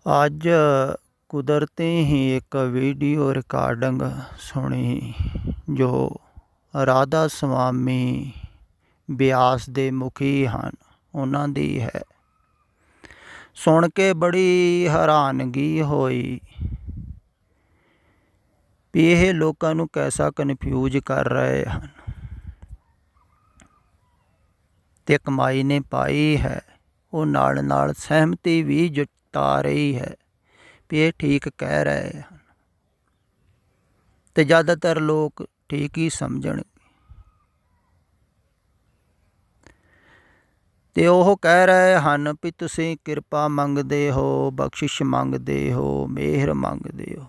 ਅੱਜ ਕੁਦਰਤੀ ਹੀ ਇੱਕ ਵੀਡੀਓ ਰਿਕਾਰਡਿੰਗ ਸੁਣੀ ਜੋ ਰਾਧਾ ਸੁਆਮੀ ਬਿਆਸ ਦੇ ਮੁਖੀ ਹਨ ਉਹਨਾਂ ਦੀ ਹੈ। ਸੁਣ ਕੇ ਬੜੀ ਹੈਰਾਨਗੀ ਹੋਈ ਵੀ ਇਹ ਲੋਕਾਂ ਨੂੰ ਕੈਸਾ ਕਨਫਿਊਜ਼ ਕਰ ਰਹੇ ਹਨ ਅਤੇ ਕਮਾਈ ਨੇ ਪਾਈ ਹੈ। ਉਹ ਨਾਲ ਨਾਲ ਸਹਿਮਤੀ ਵੀ ਜਤਾ ਰਹੀ ਹੈ ਵੀ ਇਹ ਠੀਕ ਕਹਿ ਰਹੇ ਹਨ ਅਤੇ ਜ਼ਿਆਦਾਤਰ ਲੋਕ ਠੀਕ ਹੀ ਸਮਝਣਗੇ। ਅਤੇ ਉਹ ਕਹਿ ਰਹੇ ਹਨ ਵੀ ਤੁਸੀਂ ਕਿਰਪਾ ਮੰਗਦੇ ਹੋ, ਬਖਸ਼ਿਸ਼ ਮੰਗਦੇ ਹੋ, ਮਿਹਰ ਮੰਗਦੇ ਹੋ,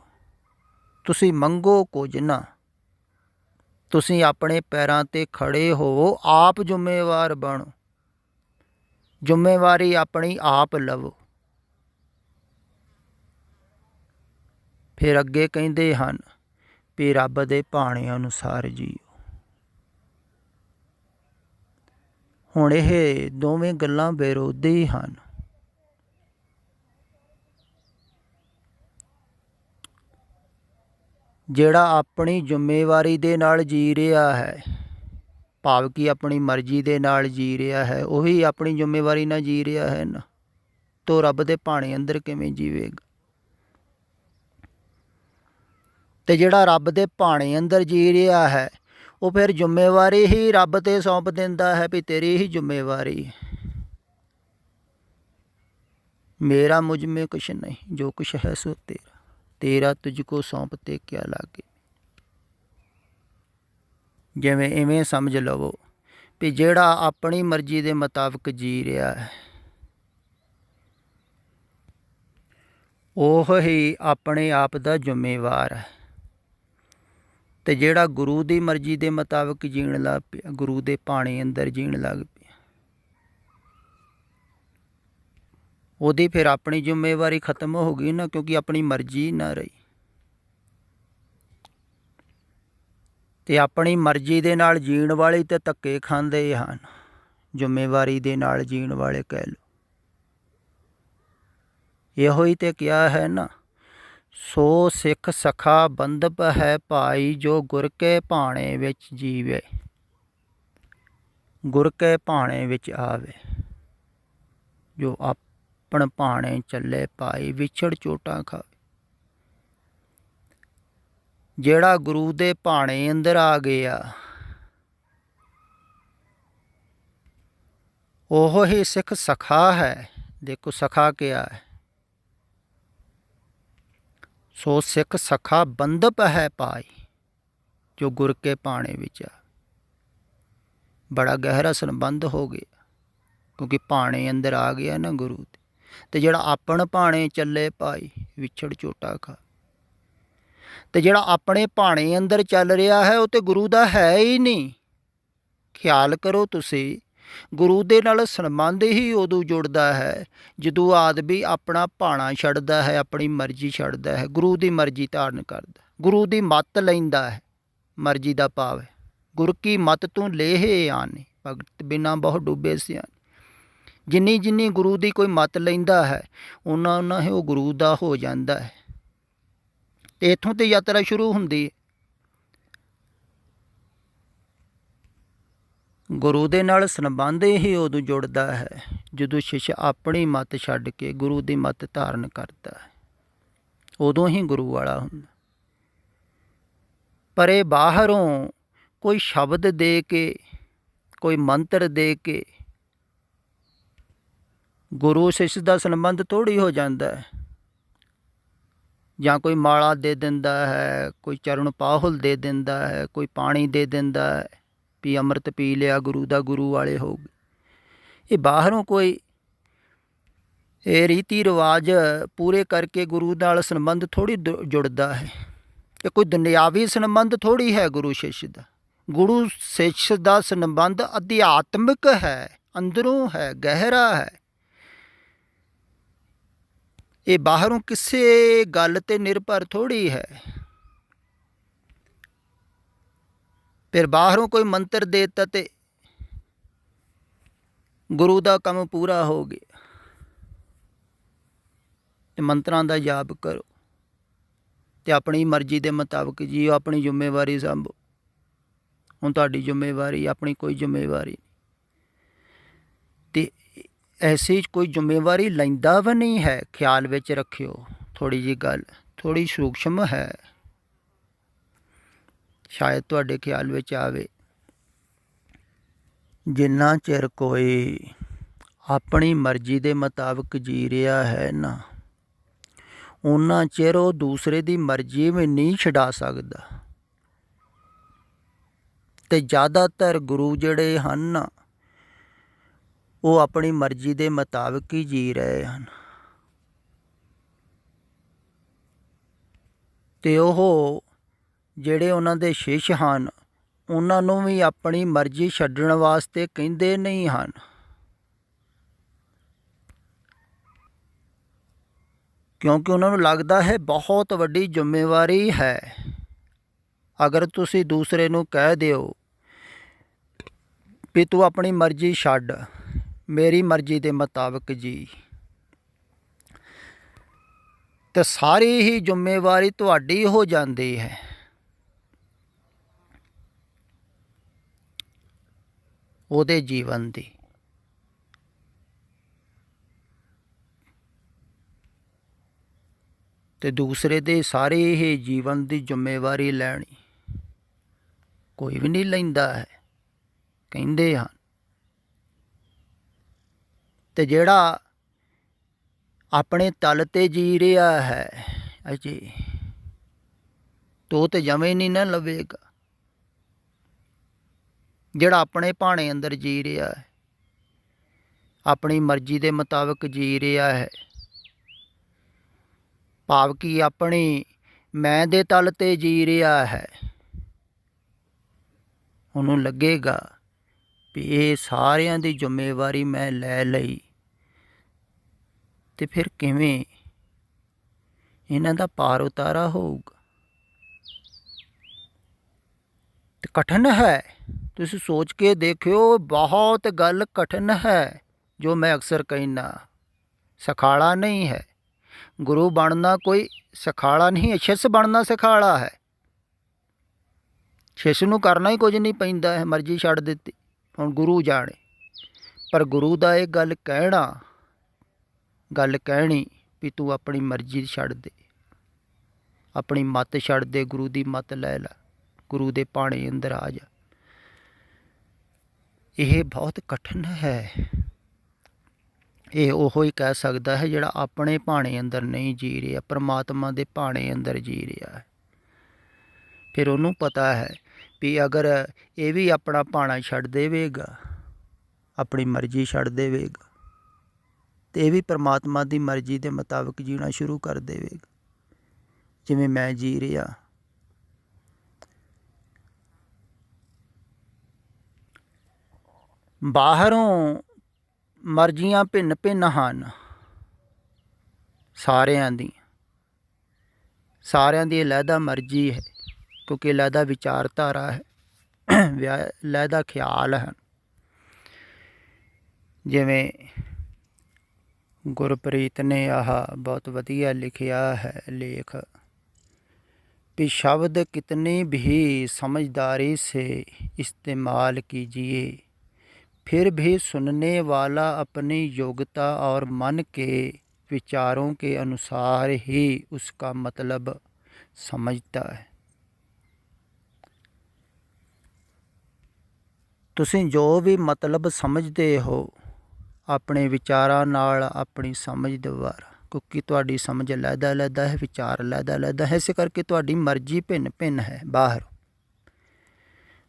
ਤੁਸੀਂ ਮੰਗੋ ਕੁਝ ਨਾ, ਤੁਸੀਂ ਆਪਣੇ ਪੈਰਾਂ 'ਤੇ ਖੜ੍ਹੇ ਹੋਵੋ, ਆਪ ਜ਼ਿੰਮੇਵਾਰ ਬਣੋ, ਜ਼ਿੰਮੇਵਾਰੀ ਆਪਣੀ ਆਪ ਲਵੋ। ਫਿਰ ਅੱਗੇ ਕਹਿੰਦੇ ਹਨ ਵੀ ਰੱਬ ਦੇ ਭਾਣੇ ਅਨੁਸਾਰ ਜੀਓ। ਹੁਣ ਇਹ ਦੋਵੇਂ ਗੱਲਾਂ ਵਿਰੋਧੀ ਹਨ। ਜਿਹੜਾ ਆਪਣੀ ਜ਼ਿੰਮੇਵਾਰੀ ਦੇ ਨਾਲ ਜੀ ਰਿਹਾ ਹੈ, ਭਾਵ ਕਿ ਆਪਣੀ ਮਰਜ਼ੀ ਦੇ ਨਾਲ ਜੀ ਰਿਹਾ ਹੈ, ਉਹੀ ਆਪਣੀ ਜ਼ਿੰਮੇਵਾਰੀ ਨਾਲ ਜੀ ਰਿਹਾ ਹੈ ਨਾ, ਤੋ ਰੱਬ ਦੇ ਭਾਣੇ ਅੰਦਰ ਕਿਵੇਂ ਜੀਵੇਗਾ। ਅਤੇ ਜਿਹੜਾ ਰੱਬ ਦੇ ਭਾਣੇ ਅੰਦਰ ਜੀ ਰਿਹਾ ਹੈ ਉਹ ਫਿਰ ਜ਼ਿੰਮੇਵਾਰੀ ਹੀ ਰੱਬ 'ਤੇ ਸੌਂਪ ਦਿੰਦਾ ਹੈ ਵੀ ਤੇਰੀ ਹੀ ਜ਼ਿੰਮੇਵਾਰੀ ਹੈ, ਮੇਰਾ ਮੁਝ ਮੇਂ ਕੁਛ ਨਹੀਂ, ਜੋ ਕੁਛ ਹੈ ਸੋ ਤੇਰਾ, ਤੇਰਾ ਤੁਝ ਕੋ ਸੌਂਪਤੇ ਕਿਆ ਲਾਗੇ। ਜਿਵੇਂ ਇਵੇਂ ਸਮਝ ਲਵੋ ਵੀ ਜਿਹੜਾ ਆਪਣੀ ਮਰਜ਼ੀ ਦੇ ਮੁਤਾਬਕ ਜੀ ਰਿਹਾ ਹੈ ਉਹ ਹੀ ਆਪਣੇ ਆਪ ਦਾ ਜ਼ਿੰਮੇਵਾਰ ਹੈ, ਅਤੇ ਜਿਹੜਾ ਗੁਰੂ ਦੀ ਮਰਜ਼ੀ ਦੇ ਮੁਤਾਬਕ ਜੀਣ ਲੱਗ ਪਿਆ, ਗੁਰੂ ਦੇ ਭਾਣੇ ਅੰਦਰ ਜੀਣ ਲੱਗ ਪਿਆ, ਉਹਦੀ ਫਿਰ ਆਪਣੀ ਜ਼ਿੰਮੇਵਾਰੀ ਖਤਮ ਹੋ ਗਈ ਨਾ, ਕਿਉਂਕਿ ਆਪਣੀ ਮਰਜ਼ੀ ਨਾ ਰਹੀ। ਅਤੇ ਆਪਣੀ ਮਰਜ਼ੀ ਦੇ ਨਾਲ ਜੀਣ ਵਾਲੇ ਤਾਂ ਧੱਕੇ ਖਾਂਦੇ ਹਨ, ਜ਼ਿੰਮੇਵਾਰੀ ਦੇ ਨਾਲ ਜੀਣ ਵਾਲੇ ਕਹਿ ਲਓ। ਇਹੋ ਹੀ ਤਾਂ ਕਿਹਾ ਹੈ ਨਾ, ਸੋ ਸਿੱਖ ਸਖਾ ਬੰਧਪ ਹੈ ਭਾਈ, ਜੋ ਗੁਰ ਕੇ ਭਾਣੇ ਵਿੱਚ ਜੀਵੇ, ਗੁਰ ਕੇ ਭਾਣੇ ਵਿੱਚ ਆਵੇ, ਜੋ ਆਪਣ ਭਾਣੇ ਚੱਲੇ ਭਾਈ, ਵਿਛੜ ਚੋਟਾਂ ਖਾਵੇ। ਜਿਹੜਾ ਗੁਰੂ ਦੇ ਭਾਣੇ ਅੰਦਰ ਆ ਗਿਆ ਉਹ ਹੀ ਸਿੱਖ ਸਖਾ ਹੈ। ਦੇਖੋ ਸਖਾ ਕਿਹਾ ਹੈ, ਸੋ ਸਿੱਖ ਸਖਾ ਬੰਧਪ ਹੈ ਭਾਈ, ਜੋ ਗੁਰ ਕੇ ਭਾਣੇ ਵਿੱਚ ਆ। ਬੜਾ ਗਹਿਰਾ ਸੰਬੰਧ ਹੋ ਗਿਆ, ਕਿਉਂਕਿ ਭਾਣੇ ਅੰਦਰ ਆ ਗਿਆ ਨਾ ਗੁਰੂ ਦੇ। ਅਤੇ ਜਿਹੜਾ ਆਪਣ ਭਾਣੇ ਚੱਲੇ ਭਾਈ, ਵਿਛੜ ਝੋਟਾ ਖਾ। ਅਤੇ ਜਿਹੜਾ ਆਪਣੇ ਭਾਣੇ ਅੰਦਰ ਚੱਲ ਰਿਹਾ ਹੈ ਉਹ ਤਾਂ ਗੁਰੂ ਦਾ ਹੈ ਹੀ ਨਹੀਂ। ਖਿਆਲ ਕਰੋ ਤੁਸੀਂ, ਗੁਰੂ ਦੇ ਨਾਲ ਸੰਬੰਧ ਹੀ ਉਦੋਂ ਜੁੜਦਾ ਹੈ ਜਦੋਂ ਆਦਮੀ ਆਪਣਾ ਭਾਣਾ ਛੱਡਦਾ ਹੈ, ਆਪਣੀ ਮਰਜ਼ੀ ਛੱਡਦਾ ਹੈ, ਗੁਰੂ ਦੀ ਮਰਜ਼ੀ ਧਾਰਨ ਕਰਦਾ, ਗੁਰੂ ਦੀ ਮੱਤ ਲੈਂਦਾ ਹੈ। ਮਰਜ਼ੀ ਦਾ ਭਾਵ ਹੈ ਗੁਰ ਕੀ ਮੱਤ ਤੂੰ ਲੇਹੇ ਆਨੇ, ਭਗਤ ਬਿਨਾਂ ਬਹੁ ਡੁੱਬੇ ਸਿਆਣੇ। ਜਿੰਨੀ ਜਿੰਨੀ ਗੁਰੂ ਦੀ ਕੋਈ ਮੱਤ ਲੈਂਦਾ ਹੈ ਓਨਾ ਓਨਾ ਹੀ ਉਹ ਗੁਰੂ ਦਾ ਹੋ ਜਾਂਦਾ ਹੈ। ਅਤੇ ਇੱਥੋਂ ਤੇ ਯਾਤਰਾ ਸ਼ੁਰੂ ਹੁੰਦੀ ਹੈ। ਗੁਰੂ ਦੇ ਨਾਲ ਸੰਬੰਧ ਹੀ ਉਦੋਂ ਜੁੜਦਾ ਹੈ ਜਦੋਂ ਸ਼ਿਸ਼ ਆਪਣੀ ਮੱਤ ਛੱਡ ਕੇ ਗੁਰੂ ਦੀ ਮੱਤ ਧਾਰਨ ਕਰਦਾ ਹੈ, ਉਦੋਂ ਹੀ ਗੁਰੂ ਵਾਲਾ ਹੁੰਦਾ। ਪਰ ਇਹ ਬਾਹਰੋਂ ਕੋਈ ਸ਼ਬਦ ਦੇ ਕੇ, ਕੋਈ ਮੰਤਰ ਦੇ ਕੇ ਗੁਰੂ ਸਿੱਖ ਦਾ ਸੰਬੰਧ ਥੋੜ੍ਹੀ ਹੋ ਜਾਂਦਾ ਹੈ। ਜਾਂ ਕੋਈ ਮਾਲਾ ਦੇ ਦਿੰਦਾ ਹੈ, ਕੋਈ ਚਰਨ ਪਾਹੁਲ ਦੇ ਦਿੰਦਾ ਹੈ, ਕੋਈ ਪਾਣੀ ਦੇ ਦਿੰਦਾ ਹੈ ਵੀ ਅੰਮ੍ਰਿਤ ਪੀ ਲਿਆ ਗੁਰੂ ਦਾ, ਗੁਰੂ ਵਾਲੇ ਹੋ ਗਏ। ਇਹ ਬਾਹਰੋਂ ਕੋਈ ਇਹ ਰੀਤੀ ਰਿਵਾਜ ਪੂਰੇ ਕਰਕੇ ਗੁਰੂ ਨਾਲ ਸੰਬੰਧ ਥੋੜ੍ਹੀ ਜੁੜਦਾ ਹੈ। ਇਹ ਕੋਈ ਦੁਨਿਆਵੀ ਸੰਬੰਧ ਥੋੜ੍ਹੀ ਹੈ ਗੁਰੂ ਸਿੱਖ ਦਾ। ਗੁਰੂ ਸਿੱਖ ਦਾ ਸੰਬੰਧ ਅਧਿਆਤਮਿਕ ਹੈ, ਅੰਦਰੋਂ ਹੈ, ਗਹਿਰਾ ਹੈ। ਇਹ ਬਾਹਰੋਂ ਕਿਸੇ ਗੱਲ 'ਤੇ ਨਿਰਭਰ ਥੋੜ੍ਹੀ ਹੈ। ਫਿਰ ਬਾਹਰੋਂ ਕੋਈ ਮੰਤਰ ਦੇ ਦਿੱਤਾ ਅਤੇ ਗੁਰੂ ਦਾ ਕੰਮ ਪੂਰਾ ਹੋ ਗਿਆ। ਮੰਤਰਾਂ ਦਾ ਜਾਪ ਕਰੋ ਅਤੇ ਆਪਣੀ ਮਰਜ਼ੀ ਦੇ ਮੁਤਾਬਕ ਜੀਓ, ਆਪਣੀ ਜ਼ਿੰਮੇਵਾਰੀ ਸਾਂਭੋ। ਹੁਣ ਤੁਹਾਡੀ ਜ਼ਿੰਮੇਵਾਰੀ, ਆਪਣੀ ਕੋਈ ਜ਼ਿੰਮੇਵਾਰੀ ਅਤੇ ਐਸੀ ਕੋਈ ਜ਼ਿੰਮੇਵਾਰੀ ਲੈਂਦਾ ਵੀ ਨਹੀਂ ਹੈ। ਖਿਆਲ ਵਿੱਚ ਰੱਖਿਓ, ਥੋੜ੍ਹੀ ਜਿਹੀ ਗੱਲ ਥੋੜ੍ਹੀ ਸੂਖਸ਼ਮ ਹੈ, ਸ਼ਾਇਦ ਤੁਹਾਡੇ ਖਿਆਲ ਵਿੱਚ ਆਵੇ। ਜਿੰਨਾ ਚਿਰ ਕੋਈ ਆਪਣੀ ਮਰਜ਼ੀ ਦੇ ਮੁਤਾਬਕ ਜੀ ਰਿਹਾ ਹੈ ਨਾ, ਓਨਾ ਚਿਰ ਉਹ ਦੂਸਰੇ ਦੀ ਮਰਜ਼ੀ ਵੀ ਨਹੀਂ ਛਡਾ ਸਕਦਾ। ਅਤੇ ਜ਼ਿਆਦਾਤਰ ਗੁਰੂ ਜਿਹੜੇ ਹਨ ਨਾ, ਉਹ ਆਪਣੀ ਮਰਜ਼ੀ ਦੇ ਮੁਤਾਬਕ ਹੀ ਜੀ ਰਹੇ ਹਨ। ਅਤੇ ਉਹ ਜਿਹੜੇ ਉਹਨਾਂ ਦੇ ਸ਼ਿਸ਼ ਹਨ, ਉਹਨਾਂ ਨੂੰ ਵੀ ਆਪਣੀ ਮਰਜ਼ੀ ਛੱਡਣ ਵਾਸਤੇ ਕਹਿੰਦੇ ਨਹੀਂ ਹਨ। ਕਿਉਂਕਿ ਉਹਨਾਂ ਨੂੰ ਲੱਗਦਾ ਹੈ ਬਹੁਤ ਵੱਡੀ ਜ਼ਿੰਮੇਵਾਰੀ ਹੈ। ਅਗਰ ਤੁਸੀਂ ਦੂਸਰੇ ਨੂੰ ਕਹਿ ਦਿਓ ਵੀ ਤੂੰ ਆਪਣੀ ਮਰਜ਼ੀ ਛੱਡ, ਮੇਰੀ ਮਰਜ਼ੀ ਦੇ ਮੁਤਾਬਕ ਜੀ, ਅਤੇ ਸਾਰੀ ਹੀ ਜ਼ਿੰਮੇਵਾਰੀ ਤੁਹਾਡੀ ਹੋ ਜਾਂਦੀ ਹੈ। ਉਹਦੇ ਜੀਵਨ ਦੀ। ਅਤੇ ਦੂਸਰੇ ਦੇ ਸਾਰੇ ਹੀ ਜੀਵਨ ਦੀ ਜ਼ਿੰਮੇਵਾਰੀ ਲੈਣੀ ਕੋਈ ਵੀ ਨਹੀਂ ਲੈਂਦਾ ਹੈ, ਕਹਿੰਦੇ ਹਨ। ਅਤੇ ਜਿਹੜਾ ਆਪਣੇ ਤਲ 'ਤੇ ਜੀ ਰਿਹਾ ਹੈ ਅਜੇ, ਤੋ ਤੇ ਜਮੇ ਨਹੀਂ ਨਾ ਲਵੇਗਾ। ਜਿਹੜਾ ਆਪਣੇ ਭਾਣੇ ਅੰਦਰ ਜੀ ਰਿਹਾ ਹੈ, ਆਪਣੀ ਮਰਜ਼ੀ ਦੇ ਮੁਤਾਬਕ ਜੀ ਰਿਹਾ ਹੈ, ਭਾਵ ਕਿ ਆਪਣੀ ਮੈਂ ਦੇ ਤਲ 'ਤੇ ਜੀ ਰਿਹਾ ਹੈ, ਉਹਨੂੰ ਲੱਗੇਗਾ ਵੀ ਇਹ ਸਾਰਿਆਂ ਦੀ ਜ਼ਿੰਮੇਵਾਰੀ ਮੈਂ ਲੈ ਲਈ, ਅਤੇ ਫਿਰ ਕਿਵੇਂ ਇਹਨਾਂ ਦਾ ਪਾਰ ਉਤਾਰਾ ਹੋਊਗਾ। ਅਤੇ ਕਠਿਨ ਹੈ, ਤੁਸੀਂ ਸੋਚ ਕੇ ਦੇਖਿਓ, ਬਹੁਤ ਗੱਲ ਕਠਿਨ ਹੈ। ਜੋ ਮੈਂ ਅਕਸਰ ਕਹਿੰਦਾ, ਸਖਾਲਾ ਨਹੀਂ ਹੈ। ਗੁਰੂ ਬਣਨਾ ਕੋਈ ਸਖਾਲਾ ਨਹੀਂ ਹੈ, ਸ਼ਿਸ਼ ਬਣਨਾ ਸਖਾਲਾ ਹੈ। ਸ਼ਿਸ਼ ਨੂੰ ਕਰਨਾ ਹੀ ਕੁਝ ਨਹੀਂ ਪੈਂਦਾ ਹੈ, ਮਰਜ਼ੀ ਛੱਡ ਦਿੱਤੀ, ਹੁਣ ਗੁਰੂ ਜਾਣੇ। ਪਰ ਗੁਰੂ ਦਾ ਇਹ ਗੱਲ ਕਹਿਣੀ ਵੀ ਤੂੰ ਆਪਣੀ ਮਰਜ਼ੀ ਛੱਡ ਦੇ, ਆਪਣੀ ਮੱਤ ਛੱਡ ਦੇ, ਗੁਰੂ ਦੀ ਮੱਤ ਲੈ ਲਾ, ਗੁਰੂ ਦੇ ਭਾਣੇ ਅੰਦਰ ਆ ਜਾ, ਇਹ ਬਹੁਤ ਕਠਿਨ ਹੈ। ਇਹ ਉਹੋ ਹੀ ਕਹਿ ਸਕਦਾ ਹੈ ਜਿਹੜਾ ਆਪਣੇ ਭਾਣੇ ਅੰਦਰ ਨਹੀਂ ਜੀ ਰਿਹਾ, ਪਰਮਾਤਮਾ ਦੇ ਭਾਣੇ ਅੰਦਰ ਜੀ ਰਿਹਾ ਹੈ। ਫਿਰ ਉਹਨੂੰ ਪਤਾ ਹੈ ਵੀ ਅਗਰ ਇਹ ਵੀ ਆਪਣਾ ਭਾਣਾ ਛੱਡ ਦੇਵੇਗਾ, ਆਪਣੀ ਮਰਜ਼ੀ ਛੱਡ ਦੇਵੇਗਾ, ਅਤੇ ਇਹ ਵੀ ਪਰਮਾਤਮਾ ਦੀ ਮਰਜ਼ੀ ਦੇ ਮੁਤਾਬਕ ਜੀਣਾ ਸ਼ੁਰੂ ਕਰ ਦੇਵੇਗਾ, ਜਿਵੇਂ ਮੈਂ ਜੀ ਰਿਹਾ। ਬਾਹਰੋਂ ਮਰਜ਼ੀਆਂ ਭਿੰਨ ਭਿੰਨ ਹਨ ਸਾਰਿਆਂ ਦੀ ਅਲੱਗਾ ਮਰਜ਼ੀ ਹੈ, ਕਿਉਂਕਿ ਅਲੱਗਾ ਵਿਚਾਰਧਾਰਾ ਹੈ, ਅਲੱਗਾ ਖਿਆਲ ਹਨ। ਜਿਵੇਂ ਗੁਰਪ੍ਰੀਤ ਨੇ ਆਹ ਬਹੁਤ ਵਧੀਆ ਲਿਖਿਆ ਹੈ ਲੇਖ, ਵੀ ਸ਼ਬਦ ਕਿਤਨੀ ਵੀ ਸਮਝਦਾਰੀ से इस्तेमाल कीजिए, फिर भी सुनने वाला अपनी योग्यता और मन के विचारों के अनुसार ही उसका मतलब समझता है। ਤੁਸੀਂ ਜੋ ਵੀ ਮਤਲਬ ਸਮਝਦੇ ਹੋ ਆਪਣੇ ਵਿਚਾਰਾਂ ਨਾਲ, ਆਪਣੀ ਸਮਝ ਦੁਆਰਾ, ਕਿਉਂਕਿ ਤੁਹਾਡੀ ਸਮਝ ਅਲੱਗਾ ਹੈ, ਵਿਚਾਰ ਅਲੱਗਾ ਹੈ, ਇਸ ਕਰਕੇ ਤੁਹਾਡੀ ਮਰਜ਼ੀ ਭਿੰਨ ਭਿੰਨ ਹੈ।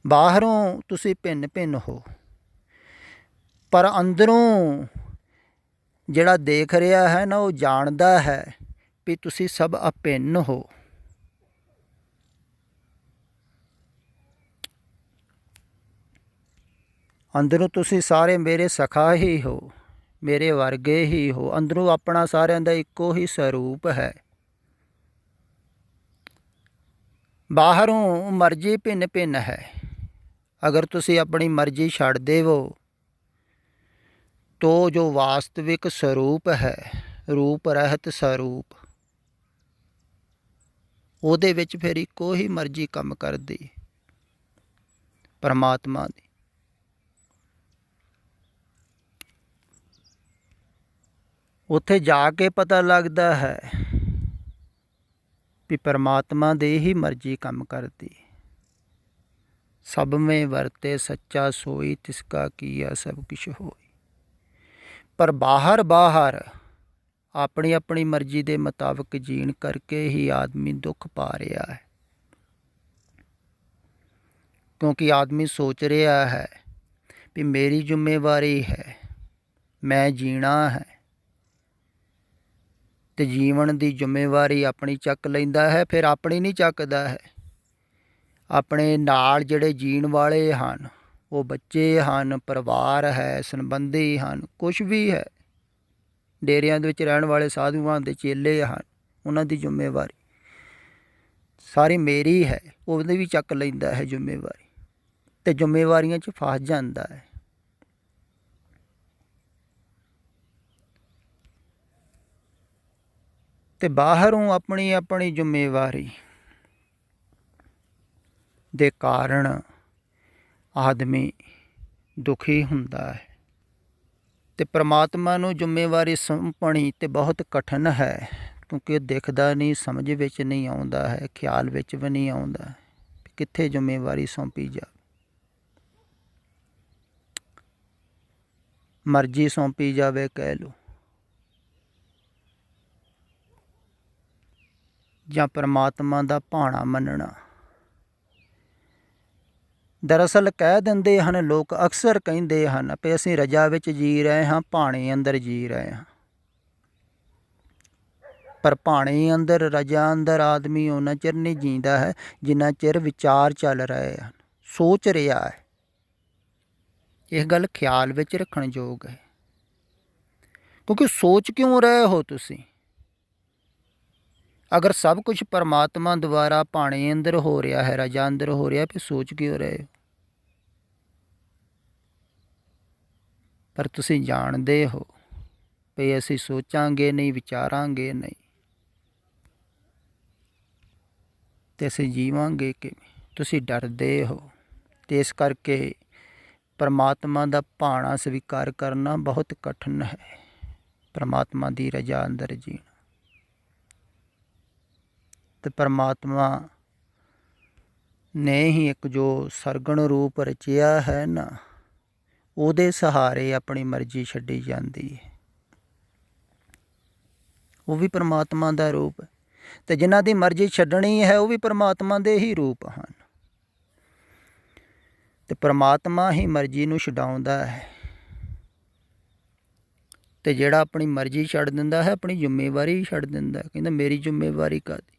ਬਾਹਰੋਂ ਤੁਸੀਂ ਭਿੰਨ ਭਿੰਨ ਹੋ, ਪਰ ਅੰਦਰੋਂ ਜਿਹੜਾ ਦੇਖ ਰਿਹਾ ਹੈ ਨਾ, ਉਹ ਜਾਣਦਾ ਹੈ ਵੀ ਤੁਸੀਂ ਸਭ ਅਭਿੰਨ ਹੋ। ਅੰਦਰੋਂ ਤੁਸੀਂ ਸਾਰੇ ਮੇਰੇ ਸਖਾ ਹੀ ਹੋ, ਮੇਰੇ ਵਰਗੇ ਹੀ ਹੋ। ਅੰਦਰੋਂ ਆਪਣਾ ਸਾਰਿਆਂ ਦਾ ਇੱਕੋ ਹੀ ਸਰੂਪ ਹੈ। ਬਾਹਰੋਂ ਮਰਜ਼ੀ ਭਿੰਨ ਭਿੰਨ ਹੈ। ਅਗਰ ਤੁਸੀਂ ਆਪਣੀ ਮਰਜ਼ੀ ਛੱਡ ਦੇਵੋ ਤੋ ਜੋ ਵਾਸਤਵਿਕ ਸਰੂਪ ਹੈ ਰੂਪ ਰਹਿਤ ਸਰੂਪ। ਉਹਦੇ ਵਿੱਚ ਫਿਰ ਇੱਕੋ ਹੀ ਮਰਜ਼ੀ ਕੰਮ ਕਰਦੀ, ਪਰਮਾਤਮਾ ਦੀ। ਉੱਥੇ ਜਾ ਕੇ ਪਤਾ ਲੱਗਦਾ ਹੈ ਵੀ ਪਰਮਾਤਮਾ ਦੀ ਹੀ ਮਰਜ਼ੀ ਕੰਮ ਕਰਦੀ। ਸਭ ਮੇਂ ਵਰਤੇ ਸੱਚਾ ਸੋਈ, ਤਿਸਕਾ ਕੀਆ ਸਭ ਕੁਛ ਹੋਈ। ਪਰ ਬਾਹਰ ਆਪਣੀ ਆਪਣੀ ਮਰਜ਼ੀ ਦੇ ਮੁਤਾਬਕ ਜੀਣ ਕਰਕੇ ਹੀ ਆਦਮੀ ਦੁੱਖ ਪਾ ਰਿਹਾ ਹੈ। ਕਿਉਂਕਿ ਆਦਮੀ ਸੋਚ ਰਿਹਾ ਹੈ ਵੀ ਮੇਰੀ ਜ਼ਿੰਮੇਵਾਰੀ ਹੈ, ਮੈਂ ਜੀਣਾ ਹੈ, ਅਤੇ ਜੀਵਨ ਦੀ ਜ਼ਿੰਮੇਵਾਰੀ ਆਪਣੀ ਚੱਕ ਲੈਂਦਾ ਹੈ। ਫਿਰ ਆਪਣੀ ਨਹੀਂ ਚੱਕਦਾ ਹੈ, ਆਪਣੇ ਨਾਲ ਜਿਹੜੇ ਜੀਣ ਵਾਲੇ ਹਨ, ਉਹ ਬੱਚੇ ਹਨ, ਪਰਿਵਾਰ ਹੈ, ਸੰਬੰਧੀ ਹਨ, ਕੁਛ ਵੀ ਹੈ, ਡੇਰਿਆਂ ਦੇ ਵਿੱਚ ਰਹਿਣ ਵਾਲੇ ਸਾਧੂਆਂ ਦੇ ਚੇਲੇ ਹਨ, ਉਹਨਾਂ ਦੀ ਜ਼ਿੰਮੇਵਾਰੀ ਸਾਰੀ ਮੇਰੀ ਹੈ। ਉਹਦੇ ਵੀ ਚੱਕ ਲੈਂਦਾ ਹੈ ਜ਼ਿੰਮੇਵਾਰੀ, ਅਤੇ ਜ਼ਿੰਮੇਵਾਰੀਆਂ 'ਚ ਫਸ ਜਾਂਦਾ ਹੈ। ਅਤੇ ਬਾਹਰੋਂ ਆਪਣੀ ਆਪਣੀ ਜ਼ਿੰਮੇਵਾਰੀ ਦੇ ਕਾਰਨ ਆਦਮੀ ਦੁਖੀ ਹੁੰਦਾ ਹੈ। ਅਤੇ ਪਰਮਾਤਮਾ ਨੂੰ ਜ਼ਿੰਮੇਵਾਰੀ ਸੌਂਪਣੀ ਤਾਂ ਬਹੁਤ ਕਠਿਨ ਹੈ, ਕਿਉਂਕਿ ਦਿਖਦਾ ਨਹੀਂ, ਸਮਝ ਵਿੱਚ ਨਹੀਂ ਆਉਂਦਾ ਹੈ, ਖਿਆਲ ਵਿੱਚ ਵੀ ਨਹੀਂ ਆਉਂਦਾ ਕਿੱਥੇ ਜ਼ਿੰਮੇਵਾਰੀ ਸੌਂਪੀ ਜਾ। ਮਰਜ਼ੀ ਸੌਂਪੀ ਜਾਵੇ ਕਹਿ ਲਓ, ਜਾਂ ਪਰਮਾਤਮਾ ਦਾ ਭਾਣਾ ਮੰਨਣਾ। ਦਰਅਸਲ ਕਹਿ ਦਿੰਦੇ ਹਨ ਲੋਕ, ਅਕਸਰ ਕਹਿੰਦੇ ਹਨ ਵੀ ਅਸੀਂ ਰਜਾ ਵਿੱਚ ਜੀ ਰਹੇ ਹਾਂ, ਭਾਣੇ ਅੰਦਰ ਜੀ ਰਹੇ ਹਾਂ। ਪਰ ਭਾਣੇ ਅੰਦਰ, ਰਜਾ ਅੰਦਰ ਆਦਮੀ ਓਨਾ ਚਿਰ ਨਹੀਂ ਜੀਂਦਾ ਹੈ ਜਿੰਨਾ ਚਿਰ ਵਿਚਾਰ ਚੱਲ ਰਹੇ ਹਨ, ਸੋਚ ਰਿਹਾ ਹੈ। ਇਹ ਗੱਲ ਖਿਆਲ ਵਿੱਚ ਰੱਖਣ ਯੋਗ ਹੈ, ਕਿਉਂਕਿ ਸੋਚ ਕਿਉਂ ਰਹੇ ਹੋ ਤੁਸੀਂ? ਅਗਰ ਸਭ ਕੁਛ ਪਰਮਾਤਮਾ ਦੁਆਰਾ ਭਾਣੇ ਅੰਦਰ ਹੋ ਰਿਹਾ ਹੈ, ਰਜਾ ਅੰਦਰ ਹੋ ਰਿਹਾ, ਫਿਰ ਸੋਚ ਕਿਉਂ ਰਹੇ ਹੋ? ਪਰ ਤੁਸੀਂ ਜਾਣਦੇ ਹੋ ਵੀ ਅਸੀਂ ਸੋਚਾਂਗੇ ਨਹੀਂ, ਵਿਚਾਰਾਂਗੇ ਨਹੀਂ, ਅਤੇ ਅਸੀਂ ਜੀਵਾਂਗੇ ਕਿਵੇਂ? ਤੁਸੀਂ ਡਰਦੇ ਹੋ, ਅਤੇ ਇਸ ਕਰਕੇ ਪਰਮਾਤਮਾ ਦਾ ਭਾਣਾ ਸਵੀਕਾਰ ਕਰਨਾ ਬਹੁਤ ਕਠਿਨ ਹੈ, ਪਰਮਾਤਮਾ ਦੀ ਰਜਾ ਅੰਦਰ ਜੀਣਾ। ਅਤੇ ਪਰਮਾਤਮਾ ਨੇ ਹੀ ਇੱਕ ਜੋ ਸਰਗੁਣ ਰੂਪ ਰਚਿਆ ਹੈ ਨਾ, ਉਹਦੇ ਸਹਾਰੇ ਆਪਣੀ ਮਰਜ਼ੀ ਛੱਡੀ ਜਾਂਦੀ ਹੈ। ਉਹ ਵੀ ਪਰਮਾਤਮਾ ਦਾ ਰੂਪ ਹੈ, ਅਤੇ ਜਿਨ੍ਹਾਂ ਦੀ ਮਰਜ਼ੀ ਛੱਡਣੀ ਹੈ ਉਹ ਵੀ ਪਰਮਾਤਮਾ ਦੇ ਹੀ ਰੂਪ ਹਨ। ਅਤੇ ਪਰਮਾਤਮਾ ਹੀ ਮਰਜ਼ੀ ਨੂੰ ਛਡਾਉਂਦਾ ਹੈ, ਅਤੇ ਜਿਹੜਾ ਆਪਣੀ ਮਰਜ਼ੀ ਛੱਡ ਦਿੰਦਾ ਹੈ, ਆਪਣੀ ਜ਼ਿੰਮੇਵਾਰੀ ਹੀ ਛੱਡ ਦਿੰਦਾ। ਕਹਿੰਦਾ ਮੇਰੀ ਜ਼ਿੰਮੇਵਾਰੀ ਕਾਹਦੀ?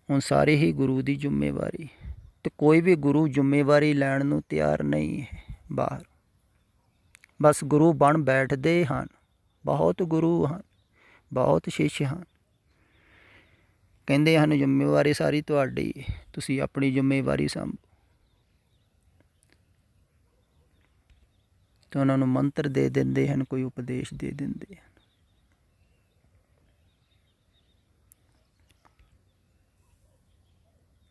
ਹੁਣ ਸਾਰੇ ਹੀ ਗੁਰੂ ਦੀ ਜ਼ਿੰਮੇਵਾਰੀ, ਅਤੇ ਕੋਈ ਵੀ ਗੁਰੂ ਜ਼ਿੰਮੇਵਾਰੀ ਲੈਣ ਨੂੰ ਤਿਆਰ ਨਹੀਂ ਹੈ ਬਾਹਰ। ਬਸ ਗੁਰੂ ਬਣ ਬੈਠਦੇ ਹਨ, ਬਹੁਤ ਗੁਰੂ ਹਨ, ਬਹੁਤ ਸ਼ਿਸ਼ ਹਨ, ਕਹਿੰਦੇ ਹਨ ਜ਼ਿੰਮੇਵਾਰੀ ਸਾਰੀ ਤੁਹਾਡੀ, ਤੁਸੀਂ ਆਪਣੀ ਜ਼ਿੰਮੇਵਾਰੀ ਸੰਭੋ। ਅਤੇ ਉਹਨਾਂ ਨੂੰ ਮੰਤਰ ਦੇ ਦਿੰਦੇ ਹਨ, ਕੋਈ ਉਪਦੇਸ਼ ਦੇ ਦਿੰਦੇ ਹਨ।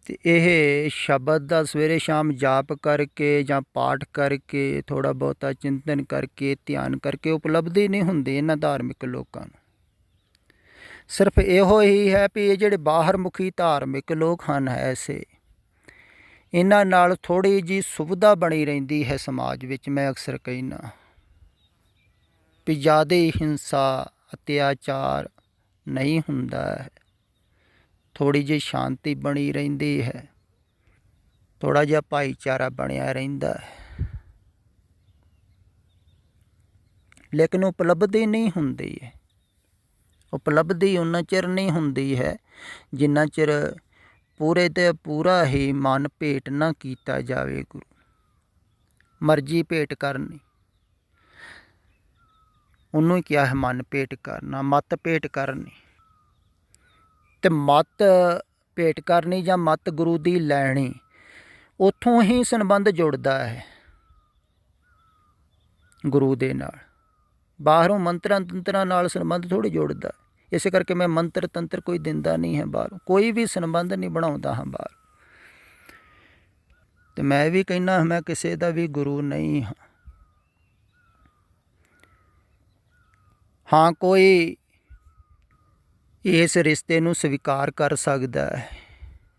ਅਤੇ ਇਹ ਸ਼ਬਦ ਦਾ ਸਵੇਰੇ ਸ਼ਾਮ ਜਾਪ ਕਰਕੇ ਜਾਂ ਪਾਠ ਕਰਕੇ, ਥੋੜ੍ਹਾ ਬਹੁਤਾ ਚਿੰਤਨ ਕਰਕੇ, ਧਿਆਨ ਕਰਕੇ ਉਪਲਬਧੀ ਨਹੀਂ ਹੁੰਦੀ ਇਹਨਾਂ ਧਾਰਮਿਕ ਲੋਕਾਂ ਨੂੰ। ਸਿਰਫ ਇਹੋ ਹੀ ਹੈ ਵੀ ਇਹ ਜਿਹੜੇ ਬਾਹਰ ਮੁਖੀ ਧਾਰਮਿਕ ਲੋਕ ਹਨ ਐਸੇ, ਇਹਨਾਂ ਨਾਲ ਥੋੜ੍ਹੀ ਜਿਹੀ ਸੁਵਿਧਾ ਬਣੀ ਰਹਿੰਦੀ ਹੈ ਸਮਾਜ ਵਿੱਚ। ਮੈਂ ਅਕਸਰ ਕਹਿੰਦਾ ਵੀ ਜ਼ਿਆਦਾ ਹਿੰਸਾ, ਅਤਿਆਚਾਰ ਨਹੀਂ ਹੁੰਦਾ ਹੈ, ਥੋੜ੍ਹੀ ਜਿਹੀ ਸ਼ਾਂਤੀ ਬਣੀ ਰਹਿੰਦੀ ਹੈ, ਥੋੜ੍ਹਾ ਜਿਹਾ ਭਾਈਚਾਰਾ ਬਣਿਆ ਰਹਿੰਦਾ ਹੈ, ਲੇਕਿਨ ਉਪਲਬਧੀ ਨਹੀਂ ਹੁੰਦੀ ਹੈ। ਉਪਲਬਧੀ ਉਨਾ ਚਿਰ ਨਹੀਂ ਹੁੰਦੀ ਹੈ ਜਿੰਨਾ ਚਿਰ ਪੂਰੇ ਤੇ ਪੂਰਾ ਹੀ ਮਨ ਭੇਟ ਨਾ ਕੀਤਾ ਜਾਵੇ ਗੁਰੂ। ਮਰਜ਼ੀ ਭੇਟ ਕਰਨੀ, ਉਹਨੂੰ ਹੀ ਕਿਹਾ ਹੈ ਮਨ ਭੇਟ ਕਰਨਾ, ਮੱਤ ਭੇਟ ਕਰਨੀ। ਅਤੇ ਮੱਤ ਭੇਟ ਕਰਨੀ ਜਾਂ ਮੱਤ ਗੁਰੂ ਦੀ ਲੈਣੀ, ਉੱਥੋਂ ਹੀ ਸੰਬੰਧ ਜੁੜਦਾ ਹੈ ਗੁਰੂ ਦੇ ਨਾਲ। ਬਾਹਰੋਂ ਮੰਤਰਾਂ ਤੰਤਰਾਂ ਨਾਲ ਸੰਬੰਧ ਥੋੜ੍ਹੀ ਜੋੜਦਾ। ਇਸੇ ਕਰਕੇ ਮੈਂ ਮੰਤਰ ਤੰਤਰ ਕੋਈ ਦਿੰਦਾ ਨਹੀਂ ਹੈ ਬਾਹਰੋਂ, ਕੋਈ ਵੀ ਸੰਬੰਧ ਨਹੀਂ ਬਣਾਉਂਦਾ ਹਾਂ ਬਾਹਰ। ਅਤੇ ਮੈਂ ਵੀ ਕਹਿੰਦਾ ਮੈਂ ਕਿਸੇ ਦਾ ਵੀ ਗੁਰੂ ਨਹੀਂ ਹਾਂ। ਹਾਂ, ਕੋਈ ਇਸ ਰਿਸ਼ਤੇ ਨੂੰ ਸਵੀਕਾਰ ਕਰ ਸਕਦਾ ਹੈ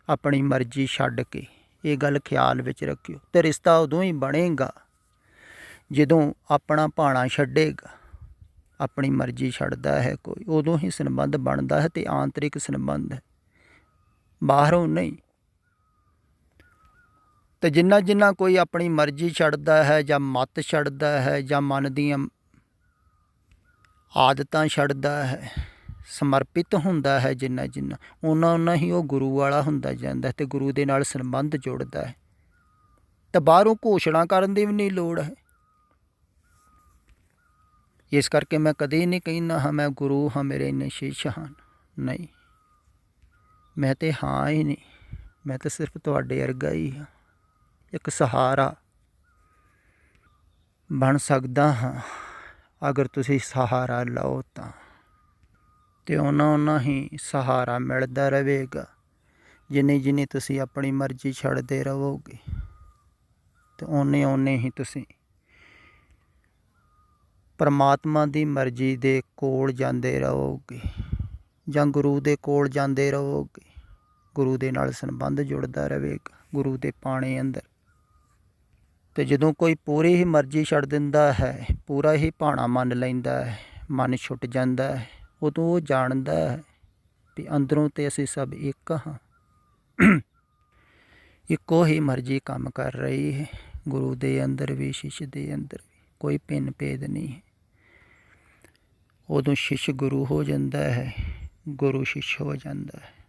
ਆਪਣੀ ਮਰਜ਼ੀ ਛੱਡ ਕੇ, ਇਹ ਗੱਲ ਖਿਆਲ ਵਿੱਚ ਰੱਖਿਓ। ਅਤੇ ਰਿਸ਼ਤਾ ਉਦੋਂ ਹੀ ਬਣੇਗਾ ਜਦੋਂ ਆਪਣਾ ਭਾਣਾ ਛੱਡੇਗਾ, ਆਪਣੀ ਮਰਜ਼ੀ ਛੱਡਦਾ ਹੈ ਕੋਈ, ਉਦੋਂ ਹੀ ਸੰਬੰਧ ਬਣਦਾ ਹੈ, ਅਤੇ ਆਂਤਰਿਕ ਸੰਬੰਧ ਹੈ, ਬਾਹਰੋਂ ਨਹੀਂ। ਅਤੇ ਜਿੰਨਾ ਜਿੰਨਾ ਕੋਈ ਆਪਣੀ ਮਰਜ਼ੀ ਛੱਡਦਾ ਹੈ ਜਾਂ ਮੱਤ ਛੱਡਦਾ ਹੈ ਜਾਂ ਮਨ ਦੀਆਂ ਆਦਤਾਂ ਛੱਡਦਾ ਹੈ, ਸਮਰਪਿਤ ਹੁੰਦਾ ਹੈ ਜਿੰਨਾ ਜਿੰਨਾ, ਓਨਾ ਹੀ ਉਹ ਗੁਰੂ ਵਾਲਾ ਹੁੰਦਾ ਜਾਂਦਾ ਅਤੇ ਗੁਰੂ ਦੇ ਨਾਲ ਸੰਬੰਧ ਜੁੜਦਾ ਹੈ। ਤਾਂ ਬਾਹਰੋਂ ਘੋਸ਼ਣਾ ਕਰਨ ਦੀ ਵੀ ਨਹੀਂ ਲੋੜ ਹੈ। ਇਸ ਕਰਕੇ ਮੈਂ ਕਦੇ ਨਹੀਂ ਕਹਿੰਦਾ ਹਾਂ ਮੈਂ ਗੁਰੂ ਹਾਂ, ਮੇਰੇ ਇੰਨੇ ਸ਼ਿਸ਼ ਹਨ। ਨਹੀਂ, ਮੈਂ ਤਾਂ ਹਾਂ ਹੀ ਨਹੀਂ, ਮੈਂ ਤਾਂ ਸਿਰਫ ਤੁਹਾਡੇ ਵਰਗਾ ਹੀ ਹਾਂ, ਇੱਕ ਸਹਾਰਾ ਬਣ ਸਕਦਾ ਹਾਂ ਅਗਰ ਤੁਸੀਂ ਸਹਾਰਾ ਲਓ ਤਾਂ। ਅਤੇ ਓਨਾ ਹੀ ਸਹਾਰਾ ਮਿਲਦਾ ਰਹੇਗਾ ਜਿੰਨੀ ਜਿੰਨੀ ਤੁਸੀਂ ਆਪਣੀ ਮਰਜ਼ੀ ਛੱਡਦੇ ਰਹੋਗੇ, ਅਤੇ ਓਨੇ ਹੀ ਤੁਸੀਂ ਪਰਮਾਤਮਾ ਦੀ ਮਰਜ਼ੀ ਦੇ ਕੋਲ ਜਾਂਦੇ ਰਹੋਗੇ ਜਾਂ ਗੁਰੂ ਦੇ ਕੋਲ ਜਾਂਦੇ ਰਹੋਗੇ। ਗੁਰੂ ਦੇ ਨਾਲ ਸੰਬੰਧ ਜੁੜਦਾ ਰਹੇਗਾ ਗੁਰੂ ਦੇ ਪਾਣੇ ਅੰਦਰ। ਅਤੇ ਜਦੋਂ ਕੋਈ ਪੂਰੀ ਹੀ ਮਰਜ਼ੀ ਛੱਡ ਦਿੰਦਾ ਹੈ, ਪੂਰਾ ਹੀ ਭਾਣਾ ਮੰਨ ਲੈਂਦਾ ਹੈ, ਮਨ ਛੁੱਟ ਜਾਂਦਾ ਹੈ, ਉਦੋਂ ਉਹ ਜਾਣਦਾ ਹੈ ਵੀ ਅੰਦਰੋਂ ਤਾਂ ਅਸੀਂ ਸਭ ਇੱਕ ਹਾਂ, ਇੱਕੋ ਹੀ ਮਰਜ਼ੀ ਕੰਮ ਕਰ ਰਹੀ ਹੈ। ਗੁਰੂ ਦੇ ਅੰਦਰ ਵੀ ਸ਼ਿਸ਼ ਦੇ ਅੰਦਰ ਵੀ ਕੋਈ ਭਿੰਨ ਭੇਦ ਨਹੀਂ ਹੈ। ਉਦੋਂ ਸ਼ਿਸ਼ ਗੁਰੂ ਹੋ ਜਾਂਦਾ ਹੈ, ਗੁਰੂ ਸ਼ਿਸ਼ ਹੋ ਜਾਂਦਾ ਹੈ।